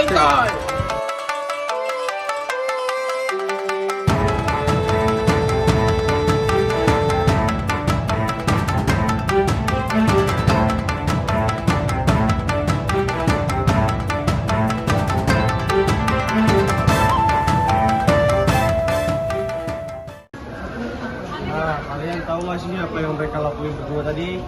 Singkai! Nah, kalian tahu gak sih apa yang mereka lakuin berdua tadi?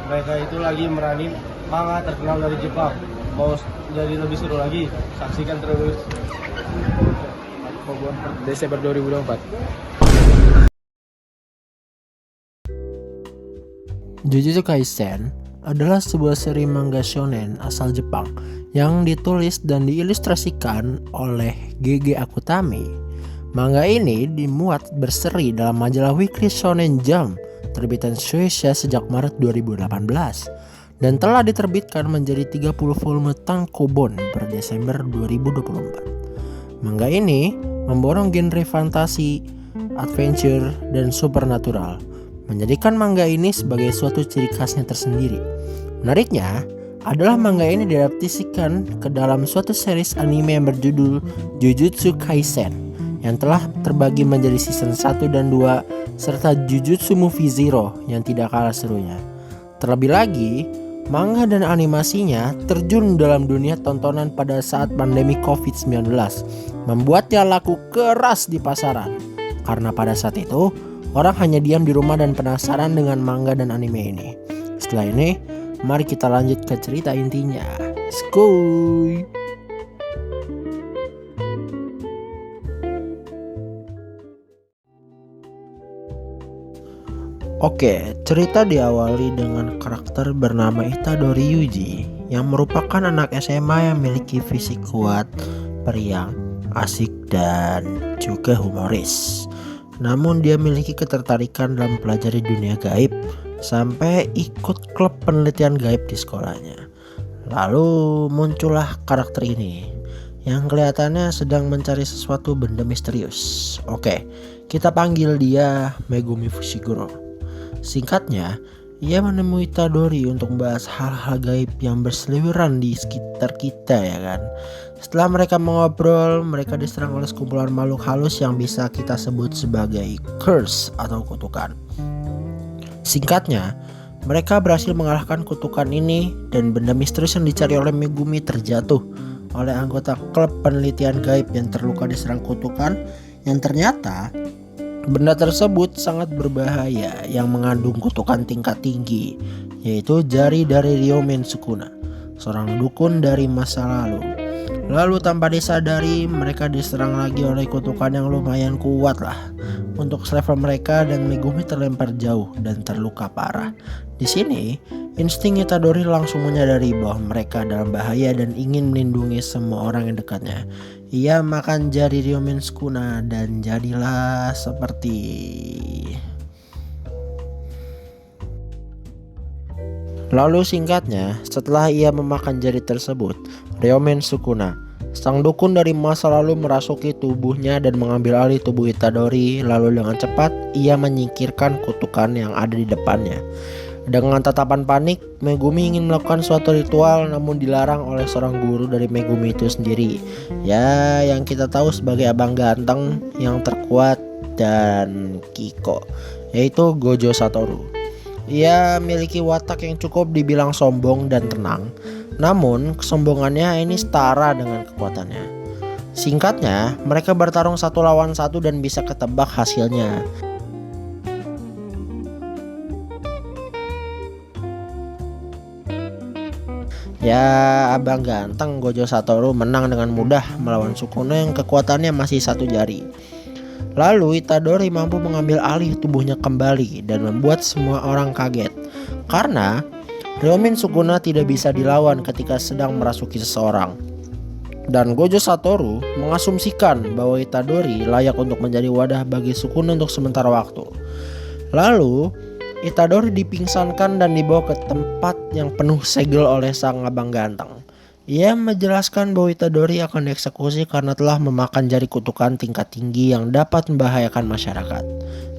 Mereka itu lagi meranin manga terkenal dari Jepang. Mau jadi lebih seru lagi, saksikan terus. Desember 2024. Jujutsu Kaisen adalah sebuah seri manga shonen asal Jepang yang ditulis dan diilustrasikan oleh G.G. Akutami. Manga ini dimuat berseri dalam majalah Weekly Shonen Jump terbitan Shueisha sejak Maret 2018 dan telah diterbitkan menjadi 30 volume tankobon per Desember 2024. Manga ini memborong genre fantasi, adventure, dan supernatural, menjadikan manga ini sebagai suatu ciri khasnya tersendiri. Menariknya adalah manga ini diadaptasikan ke dalam suatu series anime yang berjudul Jujutsu Kaisen yang telah terbagi menjadi season 1 dan 2 serta Jujutsu Movie Zero yang tidak kalah serunya. Terlebih lagi, manga dan animasinya terjun dalam dunia tontonan pada saat pandemi COVID-19, membuatnya laku keras di pasaran. Karena pada saat itu, orang hanya diam di rumah dan penasaran dengan manga dan anime ini. Setelah ini, mari kita lanjut ke cerita intinya. Skuy! Oke, cerita diawali dengan karakter bernama Itadori Yuji yang merupakan anak SMA yang memiliki fisik kuat, periang, asik, dan juga humoris. Namun dia memiliki ketertarikan dalam mempelajari dunia gaib sampai ikut klub penelitian gaib di sekolahnya. Lalu muncullah karakter ini yang kelihatannya sedang mencari sesuatu benda misterius. Oke, kita panggil dia Megumi Fushiguro. Singkatnya, ia menemui Itadori untuk membahas hal-hal gaib yang berseliweran di sekitar kita, ya kan. Setelah mereka mengobrol, mereka diserang oleh sekumpulan makhluk halus yang bisa kita sebut sebagai curse atau kutukan. Singkatnya, mereka berhasil mengalahkan kutukan ini dan benda misterius yang dicari oleh Megumi terjatuh oleh anggota klub penelitian gaib yang terluka diserang kutukan yang ternyata benda tersebut sangat berbahaya yang mengandung kutukan tingkat tinggi, yaitu jari dari Ryomen Sukuna, seorang dukun dari masa lalu. Lalu tanpa disadari mereka diserang lagi oleh kutukan yang lumayan kuat lah untuk selevel mereka dan Megumi terlempar jauh dan terluka parah. Di sini, insting Itadori langsung menyadari bahwa mereka dalam bahaya dan ingin melindungi semua orang yang dekatnya. Ia makan jari Ryomen Sukuna dan jadilah seperti Lalu singkatnya, setelah ia memakan jari tersebut, Ryomen Sukuna, sang dukun dari masa lalu merasuki tubuhnya dan mengambil alih tubuh Itadori. Lalu dengan cepat ia menyingkirkan kutukan yang ada di depannya. Dengan tatapan panik, Megumi ingin melakukan suatu ritual namun dilarang oleh seorang guru dari Megumi itu sendiri. Ya, yang kita tahu sebagai abang ganteng yang terkuat dan Kiko, yaitu Gojo Satoru. Ia memiliki watak yang cukup dibilang sombong dan tenang. Namun, kesombongannya ini setara dengan kekuatannya. Singkatnya, mereka bertarung 1 lawan 1 dan bisa ketebak hasilnya. Ya, abang ganteng Gojo Satoru menang dengan mudah melawan Sukuna yang kekuatannya masih 1 jari. Lalu Itadori mampu mengambil alih tubuhnya kembali dan membuat semua orang kaget. Karena Ryomen Sukuna tidak bisa dilawan ketika sedang merasuki seseorang. Dan Gojo Satoru mengasumsikan bahwa Itadori layak untuk menjadi wadah bagi Sukuna untuk sementara waktu. Lalu Itadori dipingsankan dan dibawa ke tempat yang penuh segel oleh sang abang ganteng. Ia menjelaskan bahwa Itadori akan dieksekusi karena telah memakan jari kutukan tingkat tinggi yang dapat membahayakan masyarakat.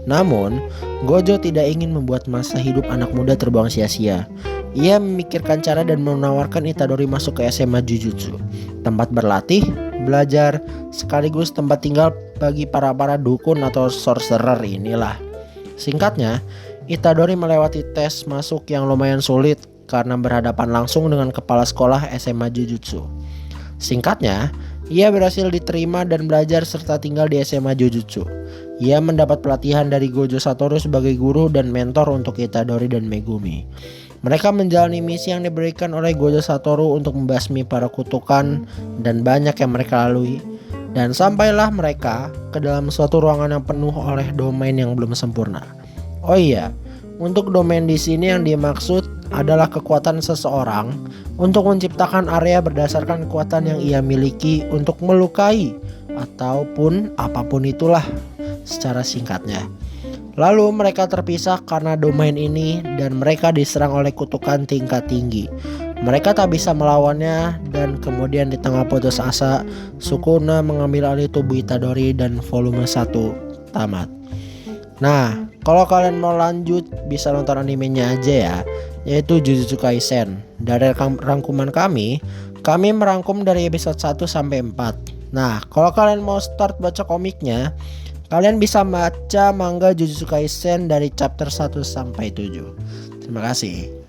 Namun, Gojo tidak ingin membuat masa hidup anak muda terbuang sia-sia. ia memikirkan cara dan menawarkan Itadori masuk ke SMA Jujutsu, tempat berlatih, belajar, sekaligus tempat tinggal bagi para dukun atau sorcerer inilah. Singkatnya, Itadori melewati tes masuk yang lumayan sulit karena berhadapan langsung dengan kepala sekolah SMA Jujutsu. Singkatnya, ia berhasil diterima dan belajar serta tinggal di SMA Jujutsu. Ia mendapat pelatihan dari Gojo Satoru sebagai guru dan mentor untuk Itadori dan Megumi. Mereka menjalani misi yang diberikan oleh Gojo Satoru untuk membasmi para kutukan dan banyak yang mereka lalui. Dan sampailah mereka ke dalam suatu ruangan yang penuh oleh domain yang belum sempurna. Oh iya, untuk domain di sini yang dimaksud adalah kekuatan seseorang untuk menciptakan area berdasarkan kekuatan yang ia miliki untuk melukai ataupun apapun itulah secara singkatnya. Lalu mereka terpisah karena domain ini dan mereka diserang oleh kutukan tingkat tinggi. Mereka tak bisa melawannya dan kemudian di tengah putus asa, Sukuna mengambil alih tubuh Itadori dan volume 1 tamat. Nah, kalau kalian mau lanjut bisa nonton animenya aja ya, yaitu Jujutsu Kaisen. Dari rangkuman kami merangkum dari episode 1 sampai 4. Nah, kalau kalian mau start baca komiknya, kalian bisa baca manga Jujutsu Kaisen dari chapter 1 sampai 7. Terima kasih.